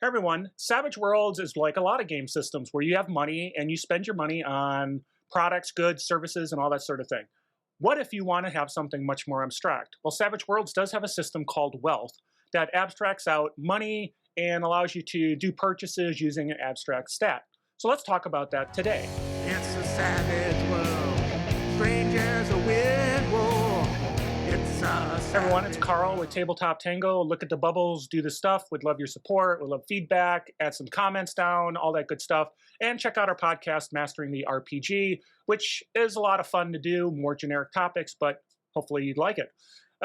Hey everyone, Savage Worlds is like a lot of game systems where you have money and you spend your money on products, goods, services, and all that sort of thing. What if you want to have something much more abstract? Well, Savage Worlds does have a system called Wealth that abstracts out money and allows you to do purchases using an abstract stat. So let's talk about that today. It's a savage world. Strangers are with war. It's a Hey everyone, it's savage Carl world. with Tabletop Tango. Look at the bubbles, do the stuff. We'd love your support. We'd love feedback, add some comments down, all that good stuff. And check out our podcast, Mastering the RPG, which is a lot of fun to do, more generic topics, but hopefully you'd like it.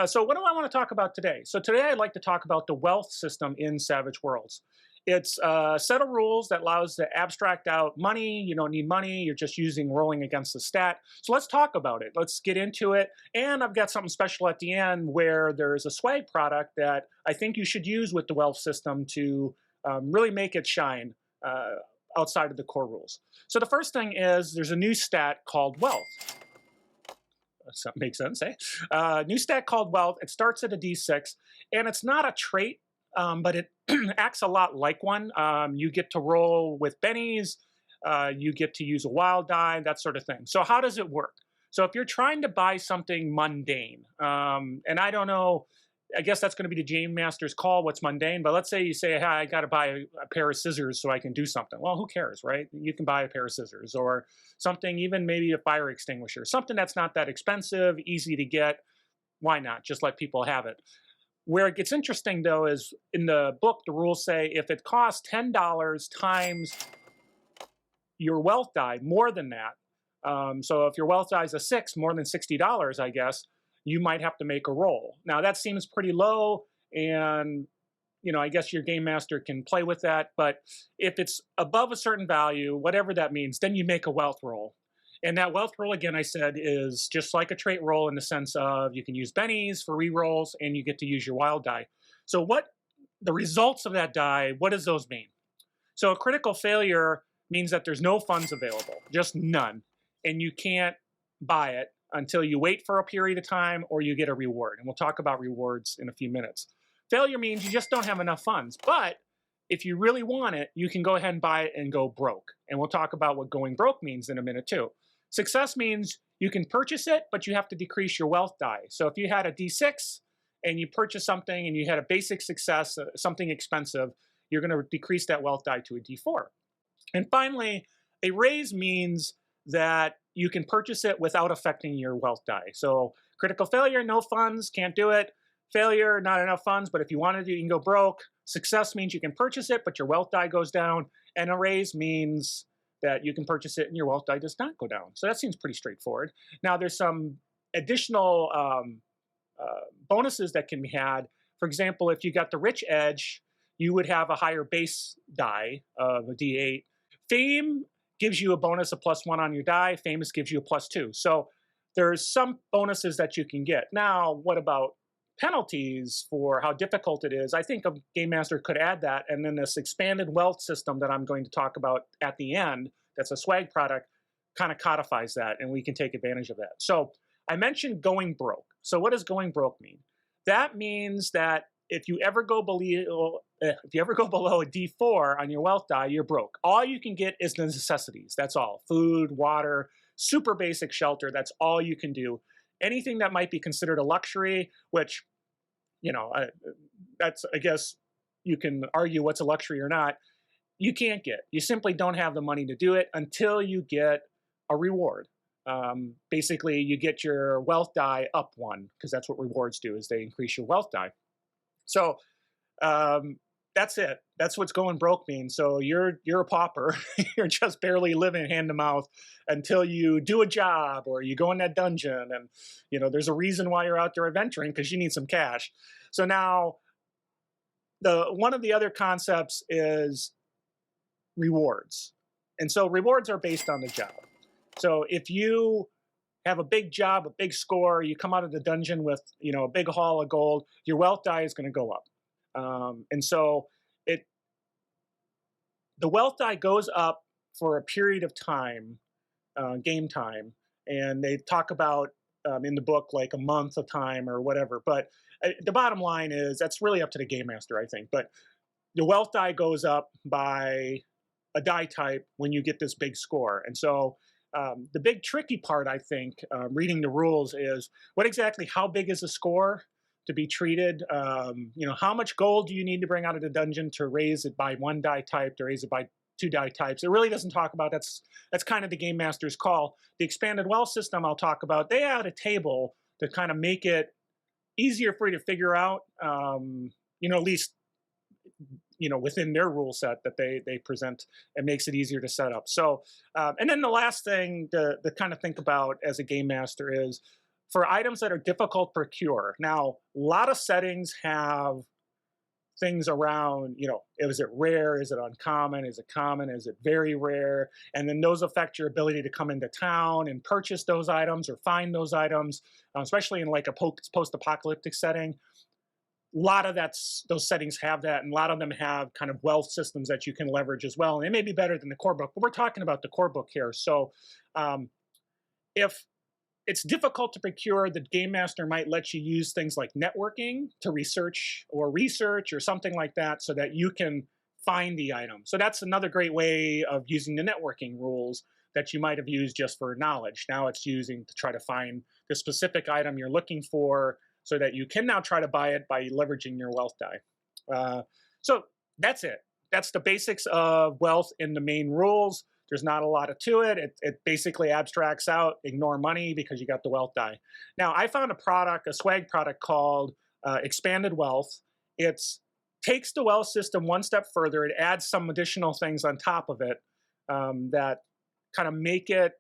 So what do I want to talk about today? So today I'd like to talk about the wealth system in Savage Worlds. It's a set of rules that allows to abstract out money. You don't need money. You're just using rolling against the stat. So let's talk about it. Let's get into it. And I've got something special at the end where there's a swag product that I think you should use with the wealth system to really make it shine outside of the core rules. So the first thing is there's a new stat called wealth. Does that make sense, eh? New stat called wealth. It starts at a D6, and it's not a trait, but it acts a lot like one. You get to roll with bennies. You get to use a wild die, that sort of thing. So how does it work? So if you're trying to buy something mundane, and I don't know, I guess that's going to be the game master's call, what's mundane. But let's say you say, hey, I got to buy a pair of scissors so I can do something. Well, who cares, right? You can buy a pair of scissors or something, even maybe a fire extinguisher, something that's not that expensive, easy to get. Why not? Just let people have it. Where it gets interesting, though, is in the book, the rules say if it costs $10 times your wealth die, more than that, so if your wealth die is a 6, more than $60, I guess, you might have to make a roll. Now, that seems pretty low, and I guess your game master can play with that. But if it's above a certain value, whatever that means, then you make a wealth roll. And that wealth roll, again, I said, is just like a trait roll in the sense of you can use bennies for rerolls and you get to use your wild die. So what the results of that die, what does those mean? So a critical failure means that there's no funds available, just none. And you can't buy it until you wait for a period of time or you get a reward. And we'll talk about rewards in a few minutes. Failure means you just don't have enough funds. But if you really want it, you can go ahead and buy it and go broke. And we'll talk about what going broke means in a minute too. Success means you can purchase it, but you have to decrease your wealth die. So if you had a D6 and you purchase something and you had a basic success, something expensive, you're going to decrease that wealth die to a D4. And finally, a raise means that you can purchase it without affecting your wealth die. So critical failure, no funds, can't do it. Failure, not enough funds, but if you want to do, you can go broke. Success means you can purchase it, but your wealth die goes down. And a raise means that you can purchase it and your wealth die does not go down. So that seems pretty straightforward. Now, there's some additional bonuses that can be had. For example, if you got the rich edge, you would have a higher base die of a D8. Fame gives you a bonus of +1 on your die. Famous gives you a +2. So there's some bonuses that you can get. Now, what about penalties for how difficult it is? I think a game master could add that, and then this expanded wealth system that I'm going to talk about at the end, that's a swag product, kind of codifies that, and we can take advantage of that. So I mentioned going broke. So what does going broke mean? That means that if you ever go below a D4 on your wealth die, you're broke. All you can get is the necessities. That's all. Food, water, super basic shelter. That's all you can do. Anything that might be considered a luxury, which, that's, I guess, you can argue what's a luxury or not, you can't get. You simply don't have the money to do it until you get a reward. Basically, you get your wealth die up 1, because that's what rewards do, is they increase your wealth die. So that's it. That's what's going broke means. So you're a pauper. You're just barely living hand to mouth until you do a job or you go in that dungeon. And there's a reason why you're out there adventuring, because you need some cash. So now one of the other concepts is rewards. And so rewards are based on the job. So if you have a big job, a big score, you come out of the dungeon with a big haul of gold, your wealth die is going to go up. And so the wealth die goes up for a period of time, game time, and they talk about in the book like a month of time or whatever. But the bottom line is that's really up to the game master, I think. But the wealth die goes up by a die type when you get this big score. And so the big tricky part, I think, reading the rules is what exactly, how big is the score to be treated? How much gold do you need to bring out of the dungeon to raise it by one die type, to raise it by two die types? It really doesn't talk about that's kind of the game master's call. The expanded wealth system I'll talk about, they add a table to kind of make it easier for you to figure out, at least within their rule set that they present. It makes it easier to set up. So and then the last thing to kind of think about as a game master is for items that are difficult to procure. Now, a lot of settings have things around, is it rare, is it uncommon, is it common, is it very rare, and then those affect your ability to come into town and purchase those items or find those items, especially in like a post-apocalyptic setting. A lot of those settings have that, and a lot of them have kind of wealth systems that you can leverage as well. And it may be better than the core book, but we're talking about the core book here. So if it's difficult to procure, the game master might let you use things like networking to research or something like that so that you can find the item. So that's another great way of using the networking rules that you might have used just for knowledge. Now it's using to try to find the specific item you're looking for, so that you can now try to buy it by leveraging your wealth die. So that's it. That's the basics of wealth in the main rules. There's not a lot to it. It basically abstracts out, ignore money because you got the wealth die. Now, I found a swag product called Expanded Wealth. It takes the wealth system one step further. It adds some additional things on top of it that kind of make it,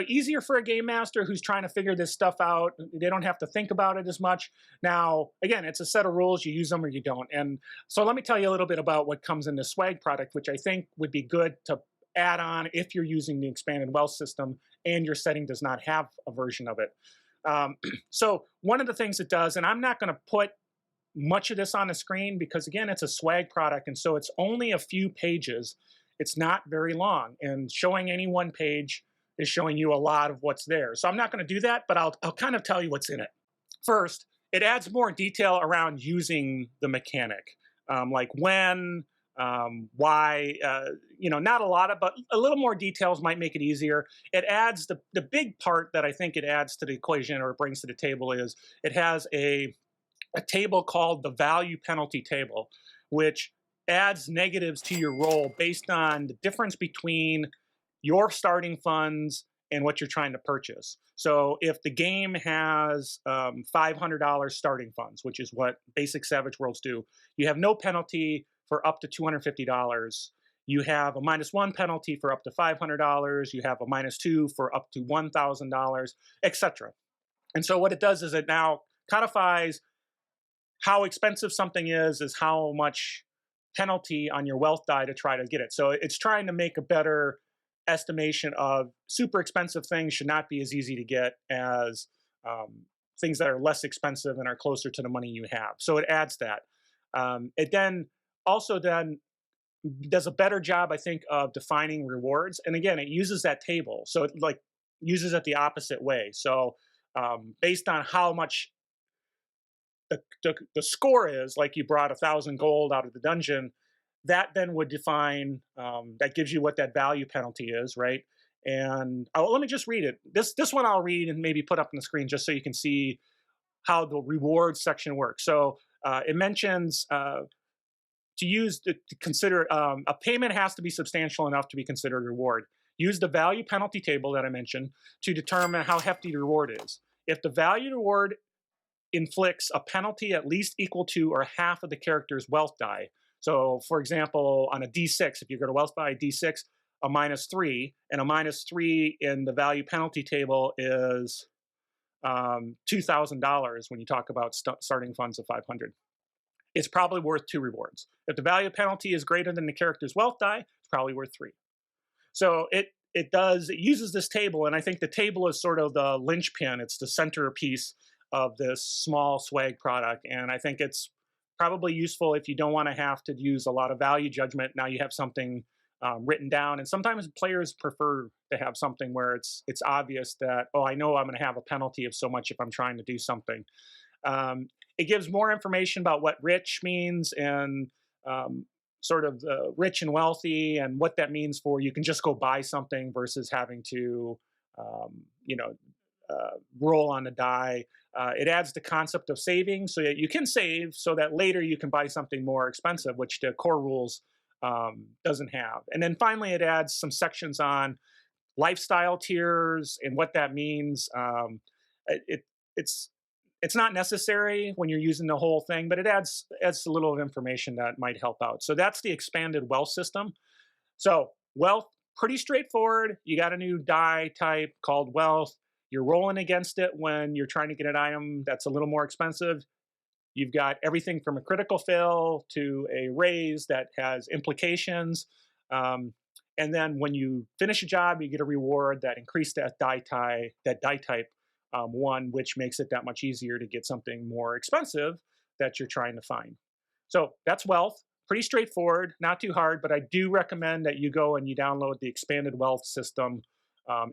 easier for a game master who's trying to figure this stuff out. They don't have to think about it as much. Now, again, it's a set of rules. You use them or you don't. And so let me tell you a little bit about what comes in the swag product, which I think would be good to add on if you're using the expanded wealth system and your setting does not have a version of it. So one of the things it does, and I'm not going to put much of this on the screen because, again, it's a swag product, and so it's only a few pages. It's not very long, and showing any one page is showing you a lot of what's there. So I'm not going to do that, but I'll kind of tell you what's in it. First, it adds more detail around using the mechanic, like when, why, not a lot of, but a little more details might make it easier. It adds the big part that I think it adds to the equation or it brings to the table is it has a table called the value penalty table, which adds negatives to your roll based on the difference between your starting funds and what you're trying to purchase. So if the game has $500 starting funds, which is what basic Savage Worlds do, you have no penalty for up to $250. You have a -1 penalty for up to $500. You have a -2 for up to $1,000, etc. And so what it does is it now codifies how expensive something is how much penalty on your wealth die to try to get it. So it's trying to make a better estimation of super expensive things should not be as easy to get as things that are less expensive and are closer to the money you have. So it adds that. It then does a better job, I think, of defining rewards. And again, it uses that table. So it uses it the opposite way. So based on how much the score is, like you brought 1,000 gold out of the dungeon, that then would define, that gives you what that value penalty is, right? And let me just read it. This one I'll read and maybe put up on the screen just so you can see how the rewards section works. So it mentions to consider a payment has to be substantial enough to be considered a reward. Use the value penalty table that I mentioned to determine how hefty the reward is. If the value reward inflicts a penalty at least equal to or half of the character's wealth die. So, for example, on a D6, if you're going to wealth die a D6, a -3, and a -3 in the value penalty table is $2,000 when you talk about starting funds of 500. It's probably worth 2 rewards. If the value penalty is greater than the character's wealth die, it's probably worth 3. So it uses this table, and I think the table is sort of the linchpin. It's the centerpiece of this small swag product, and I think it's probably useful if you don't want to have to use a lot of value judgment. Now you have something written down, and sometimes players prefer to have something where it's obvious that, oh, I know I'm going to have a penalty of so much if I'm trying to do something. It gives more information about what rich means and um, sort of rich and wealthy, and what that means for you can just go buy something versus having to, um, you know, roll on a die. It adds the concept of saving so that you can save so that later you can buy something more expensive, which the core rules doesn't have. And then finally, it adds some sections on lifestyle tiers and what that means. It, it's it's not necessary when you're using the whole thing, but it adds a little of information that might help out. So that's the expanded wealth system. So wealth, pretty straightforward. You got a new die type called wealth. You're rolling against it when you're trying to get an item that's a little more expensive. You've got everything from a critical fail to a raise that has implications. Um, and then when you finish a job, you get a reward that increased that die type one, which makes it that much easier to get something more expensive that you're trying to find. So that's wealth. Pretty straightforward, not too hard, but I do recommend that you go and you download the expanded wealth system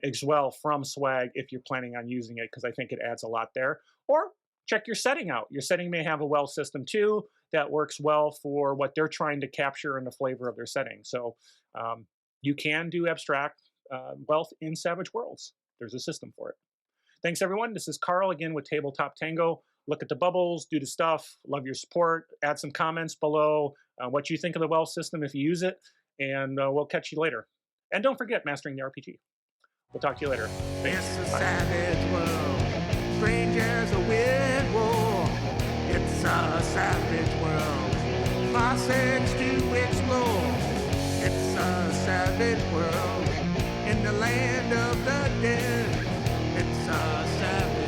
as well from Swag if you're planning on using it, because I think it adds a lot there. Or check your setting out. Your setting may have a wealth system too that works well for what they're trying to capture in the flavor of their setting. So you can do abstract wealth in Savage Worlds. There's a system for it. Thanks, everyone. This is Carl again with Tabletop Tango. Look at the bubbles, do the stuff. Love your support. Add some comments below what you think of the wealth system if you use it, and we'll catch you later. And don't forget Mastering the RPG. We'll talk to you later. Thanks. It's a Bye. savage world, strangers a weird war. It's a savage world, classics to explore. It's a savage world, in the land of the dead. It's a savage